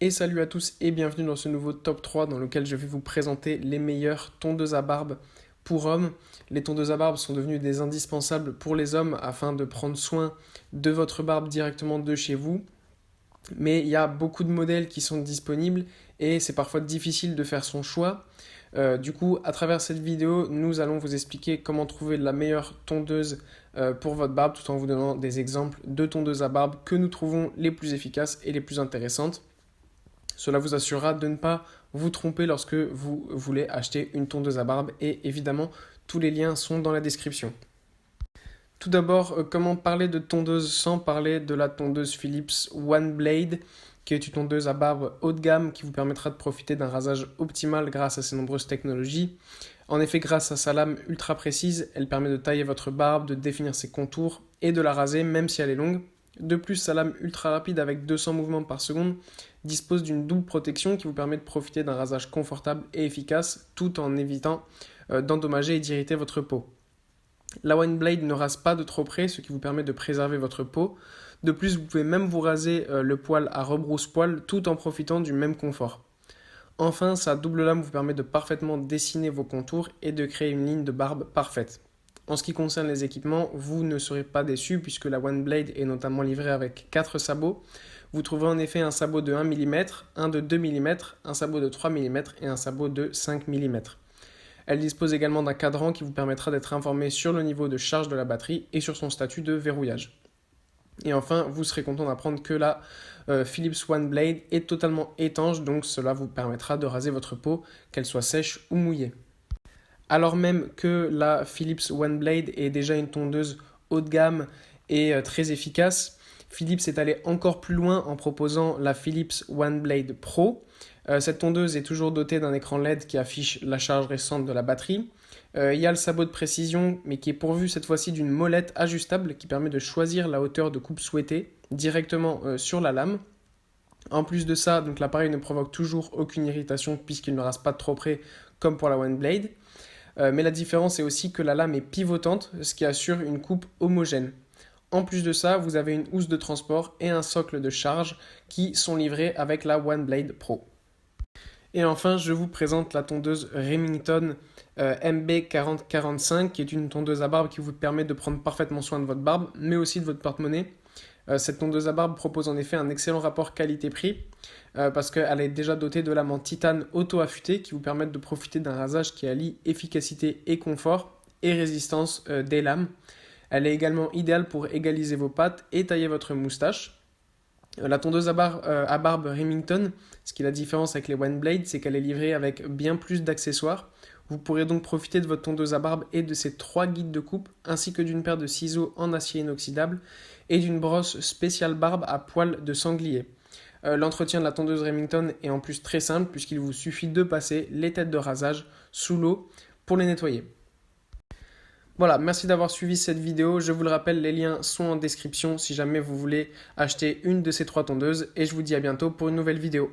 Et salut à tous et bienvenue dans ce nouveau top 3 dans lequel je vais vous présenter les meilleures tondeuses à barbe pour hommes. Les tondeuses à barbe sont devenues des indispensables pour les hommes afin de prendre soin de votre barbe directement de chez vous. Mais il y a beaucoup de modèles qui sont disponibles et c'est parfois difficile de faire son choix. Du coup, à travers cette vidéo, nous allons vous expliquer comment trouver la meilleure tondeuse pour votre barbe tout en vous donnant des exemples de tondeuses à barbe que nous trouvons les plus efficaces et les plus intéressantes. Cela vous assurera de ne pas vous tromper lorsque vous voulez acheter une tondeuse à barbe et évidemment, tous les liens sont dans la description. Tout d'abord, comment parler de tondeuse sans parler de la tondeuse Philips One Blade, qui est une tondeuse à barbe haut de gamme qui vous permettra de profiter d'un rasage optimal grâce à ses nombreuses technologies. En effet, grâce à sa lame ultra précise, elle permet de tailler votre barbe, de définir ses contours et de la raser même si elle est longue. De plus, sa lame ultra rapide avec 200 mouvements par seconde dispose d'une double protection qui vous permet de profiter d'un rasage confortable et efficace tout en évitant d'endommager et d'irriter votre peau. La One Blade ne rase pas de trop près, ce qui vous permet de préserver votre peau. De plus, vous pouvez même vous raser le poil à rebrousse-poil tout en profitant du même confort. Enfin, sa double lame vous permet de parfaitement dessiner vos contours et de créer une ligne de barbe parfaite. En ce qui concerne les équipements, vous ne serez pas déçus puisque la One Blade est notamment livrée avec 4 sabots. Vous trouverez en effet un sabot de 1 mm, un de 2 mm, un sabot de 3 mm et un sabot de 5 mm. Elle dispose également d'un cadran qui vous permettra d'être informé sur le niveau de charge de la batterie et sur son statut de verrouillage. Et enfin, vous serez content d'apprendre que la Philips One Blade est totalement étanche, donc cela vous permettra de raser votre peau, qu'elle soit sèche ou mouillée. Alors même que la Philips One Blade est déjà une tondeuse haut de gamme et très efficace, Philips est allé encore plus loin en proposant la Philips One Blade Pro. Cette tondeuse est toujours dotée d'un écran LED qui affiche la charge récente de la batterie. Il y a le sabot de précision, mais qui est pourvu cette fois-ci d'une molette ajustable qui permet de choisir la hauteur de coupe souhaitée directement sur la lame. En plus de ça, donc l'appareil ne provoque toujours aucune irritation puisqu'il ne rase pas de trop près comme pour la One Blade. Mais la différence est aussi que la lame est pivotante, ce qui assure une coupe homogène. En plus de ça, vous avez une housse de transport et un socle de charge qui sont livrés avec la One Blade Pro. Et enfin, je vous présente la tondeuse Remington MB4045, qui est une tondeuse à barbe qui vous permet de prendre parfaitement soin de votre barbe, mais aussi de votre porte-monnaie. Cette tondeuse à barbe propose en effet un excellent rapport qualité-prix, parce qu'elle est déjà dotée de lames en titane auto-affûtées qui vous permettent de profiter d'un rasage qui allie efficacité et confort et résistance des lames. Elle est également idéale pour égaliser vos pattes et tailler votre moustache. La tondeuse à barbe Remington, ce qui est la différence avec les One Blade, c'est qu'elle est livrée avec bien plus d'accessoires. Vous pourrez donc profiter de votre tondeuse à barbe et de ses 3 guides de coupe, ainsi que d'une paire de ciseaux en acier inoxydable et d'une brosse spéciale barbe à poils de sanglier. L'entretien de la tondeuse Remington est en plus très simple puisqu'il vous suffit de passer les têtes de rasage sous l'eau pour les nettoyer. Voilà, merci d'avoir suivi cette vidéo. Je vous le rappelle, les liens sont en description si jamais vous voulez acheter une de ces 3 tondeuses. Et je vous dis à bientôt pour une nouvelle vidéo.